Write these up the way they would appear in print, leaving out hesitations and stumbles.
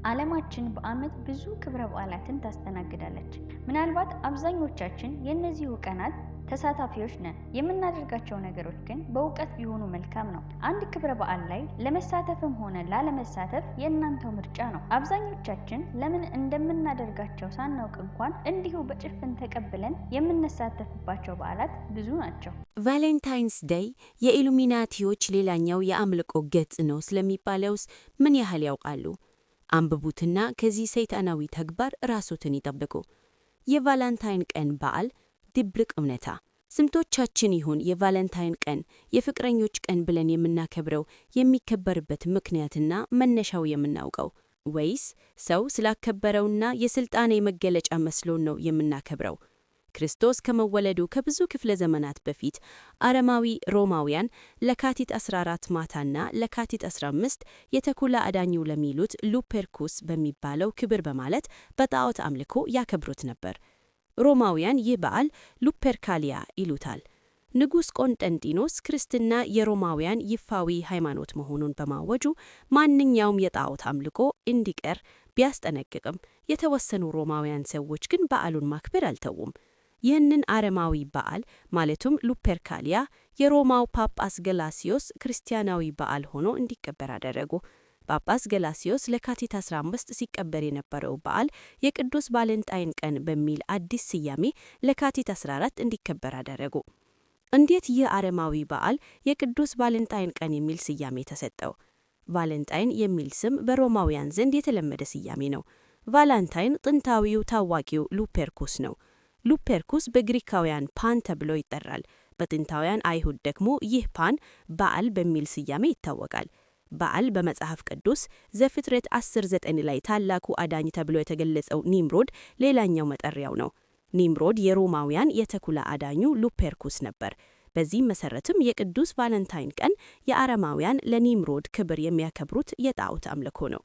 ዓለማችን በዓመት ብዙ ክብረ በዓላትን ታስተናግዳለች። ምናልባት አብዛኞቻችን የእነዚሁ ቀናት ተሳታፊዎች ነን። የምናደርጋቸው ነገሮች ግን በእውቀት ቢሆኑ መልካም ነው። አንድ ክብረ በዓል ላይ ለመሳተፍም ሆነ ላለመሳተፍ የእናንተው ምርጫ ነው። አብዛኞቻችን ለምን እንደምናደርጋቸው ሳናውቅ እንኳን እንዲሁ በጭፍን ተቀብለን የምንሳተፍባቸው በዓላት ብዙ ናቸው። ቫሌንታይንስ ዴይ የኢሉሚናቲዎች ሌላኛው የአምልኮ ገጽ ነው ስለሚባለውስ ምን ያህል ያውቃሉ? አንብቡትና ከዚህ ሰይጣናዊ ተግባር ራስዎትን ይጠብቁ። የቫለንታይን ቀን በዓል ድብቅ እውነታ። ስንቶቻችን ይሁን የቫለንታይን ቀን የፍቅረኞች ቀን ብለን የምናከብረው የሚከበርበት ምክንያትና መነሻው የምናውቀው? ወይስ ሰው ስላከበረውና የሥልጣኔ መገለጫ መስሎን ነው የምናከብረው? ክርስቶስ ከመወለዱ ከብዙ ክፍለ ዘመናት በፊት አረማዊ ሮማውያን ለካቲት 14 ማታና ለካቲት 15 የተኩላ አዳኙ ለሚሉት ሉፐርኩስ በሚባለው ክብር በማለት በጣዖት አምልኮ ያከብሩት ነበር። ሮማውያን ይህ በዓል ሉፐርካሊያ ይሉታል። ንጉሥ ቆንጠንጢኖስ ክርስትና የሮማውያን ይፋዊ ሃይማኖት መሆኑን በማወጁ ማንኛውም የጣዖት አምልኮ እንዲቀር ቢያስጠነቅቅም የተወሰኑ ሮማውያን ሰዎች ግን በዓሉን ማክበር አልተዉም። ይህንን አረማዊ በዓል ማለቱም ሉፐርካሊያ የሮማው ጳጳስ ገላሲዮስ ክርስቲያናዊ በዓል ሆኖ እንዲከበር አደረጉ። ጳጳስ ገላሲዮስ ለካቲት 15 ሲከበር የነበረው በዓል የቅዱስ ቫለንታይን ቀን በሚል አዲስ ስያሜ ለካቲት 14 እንዲከበር አደረጉ። እንዴት ይህ አረማዊ በዓል የቅዱስ ቫለንታይን ቀን የሚል ስያሜ ተሰጠው? ቫለንታይን የሚል ስም በሮማውያን ዘንድ የተለመደ ስያሜ ነው። ቫለንታይን ጥንታዊው ታዋቂው ሉፐርኩስ ነው። ሉፐርኩስ በግሪካውያን ፓን ተብሎ ይጠራል። በጥንታውያን አይሁድ ደግሞ ይህ ፓን በዓል በሚል ስያሜ ይታወቃል። በዓል በመጽሐፍ ቅዱስ ዘፍጥረት 10:9 ላይ ታላቁ አዳኝ ተብሎ የተገለጸው ኒምሮድ ሌላኛው መጠሪያው ነው። ኒምሮድ የሮማውያን የተኩላ አዳኙ ሉፐርኩስ ነበር። በዚህም መሰረትም የቅዱስ ቫለንታይን ቀን የአረማውያን ለኒምሮድ ክብር የሚያከብሩት የጣዖት አምልኮ ነው።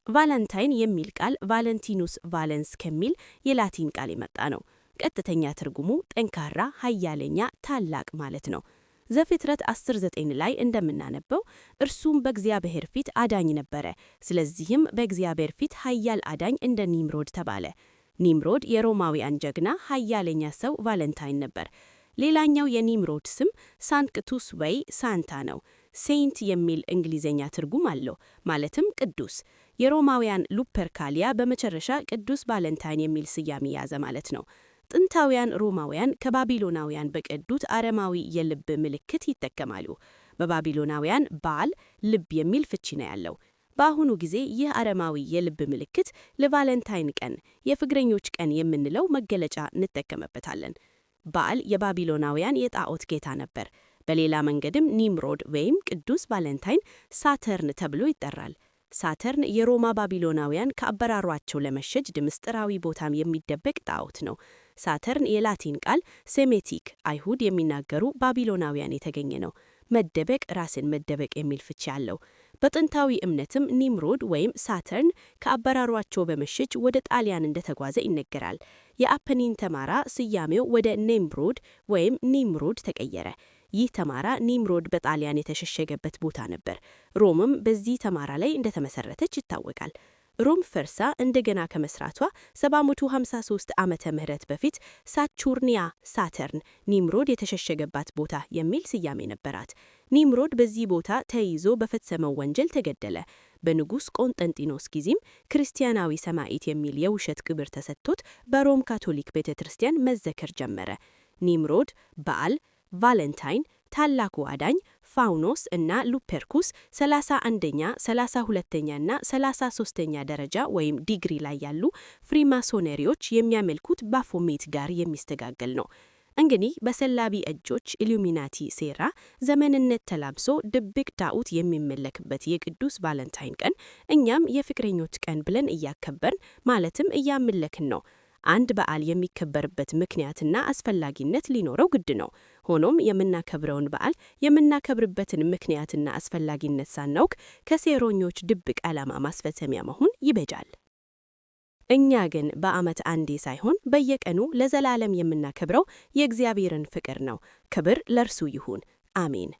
ቫለንታይን የሚል ቃል ቫለንቲኑስ ቫለንስ ከሚል የላቲን ቃል የመጣ ነው። ቀጥተኛ ትርጉሙ ጠንካራ፣ ኃያለኛ፣ ታላቅ ማለት ነው። ዘፍጥረት 10:9 ላይ እንደምናነበው እርሱም በእግዚአብሔር ፊት አዳኝ ነበረ፣ ስለዚህም በእግዚአብሔር ፊት ኃያል አዳኝ እንደ ኒምሮድ ተባለ። ኒምሮድ የሮማውያን ጀግና ኃያለኛ ሰው ቫለንታይን ነበር። ሌላኛው የኒምሮድ ስም ሳንክቱስ ወይ ሳንታ ነው። ሴንት የሚል እንግሊዘኛ ትርጉም አለው፣ ማለትም ቅዱስ። የሮማውያን ሉፐርካሊያ በመጨረሻ ቅዱስ ቫለንታይን የሚል ስያሜ ያዘ ማለት ነው። ጥንታውያን ሮማውያን ከባቢሎናውያን በቀዱት አረማዊ የልብ ምልክት ይጠቀማሉ። በባቢሎናውያን ባል ልብ የሚል ፍቺ ነው ያለው። በአሁኑ ጊዜ ይህ አረማዊ የልብ ምልክት ለቫለንታይን ቀን የፍቅረኞች ቀን የምንለው መገለጫ እንጠቀምበታለን። ባል የባቢሎናውያን የጣዖት ጌታ ነበር። በሌላ መንገድም ኒምሮድ ወይም ቅዱስ ቫለንታይን ሳተርን ተብሎ ይጠራል። ሳተርን የሮማ ባቢሎናውያን ከአበራሯቸው ለመሸጅ ምስጢራዊ ቦታም የሚደበቅ ጣዖት ነው። ሳተርን የላቲን ቃል ሴሜቲክ አይሁድ የሚናገሩ ባቢሎናውያን የተገኘ ነው። መደበቅ፣ ራስን መደበቅ የሚል ፍቺ አለው። በጥንታዊ እምነትም ኒምሮድ ወይም ሳተርን ከአበራሯቸው በመሸጅ ወደ ጣሊያን እንደተጓዘ ይነገራል። የአፐኒን ተማራ ስያሜው ወደ ኔምሮድ ወይም ኒምሮድ ተቀየረ። ይህ ተማራ ኒምሮድ በጣሊያን የተሸሸገበት ቦታ ነበር። ሮምም በዚህ ተማራ ላይ እንደተመሰረተች ይታወቃል። ሮም ፈርሳ እንደገና ከመስራቷ 753 ዓመተ ምህረት በፊት ሳቹርኒያ ሳተርን ኒምሮድ የተሸሸገባት ቦታ የሚል ስያሜ ነበራት። ኒምሮድ በዚህ ቦታ ተይዞ በፈጸመው ወንጀል ተገደለ። በንጉሥ ቆንጠንጢኖስ ጊዜም ክርስቲያናዊ ሰማዕት የሚል የውሸት ክብር ተሰጥቶት በሮም ካቶሊክ ቤተክርስቲያን መዘከር ጀመረ። ኒምሮድ፣ በዓል፣ ቫለንታይን፣ ታላቁ አዳኝ፣ ፋውኖስ እና ሉፐርኩስ 31ኛ፣ 32ኛ እና 33ኛ ደረጃ ወይም ዲግሪ ላይ ያሉ ፍሪማሶነሪዎች የሚያመልኩት ባፎሜት ጋር የሚስተጋገል ነው። እንግዲህ በሰላቢ እጆች ኢሉሚናቲ ሴራ ዘመንነት ተላብሶ ድብቅ ጣዖት የሚመለክበት የቅዱስ ቫለንታይን ቀን እኛም የፍቅረኞች ቀን ብለን እያከበርን ማለትም እያመለክን ነው። አንድ በዓል የሚከበርበት ምክንያትና አስፈላጊነት ሊኖረው ግድ ነው። ሆኖም የምናከብረውን በዓል የምናከብርበትን ምክንያትና አስፈላጊነት ሳናውቅ ከሴረኞች ድብቅ ዓላማ ማስፈጸሚያ መሆን ይበጃል። እኛ ግን በዓመት አንዴ ሳይሆን በየቀኑ ለዘላለም የምናከብረው የእግዚአብሔርን ፍቅር ነው። ክብር ለእርሱ ይሁን። አሜን።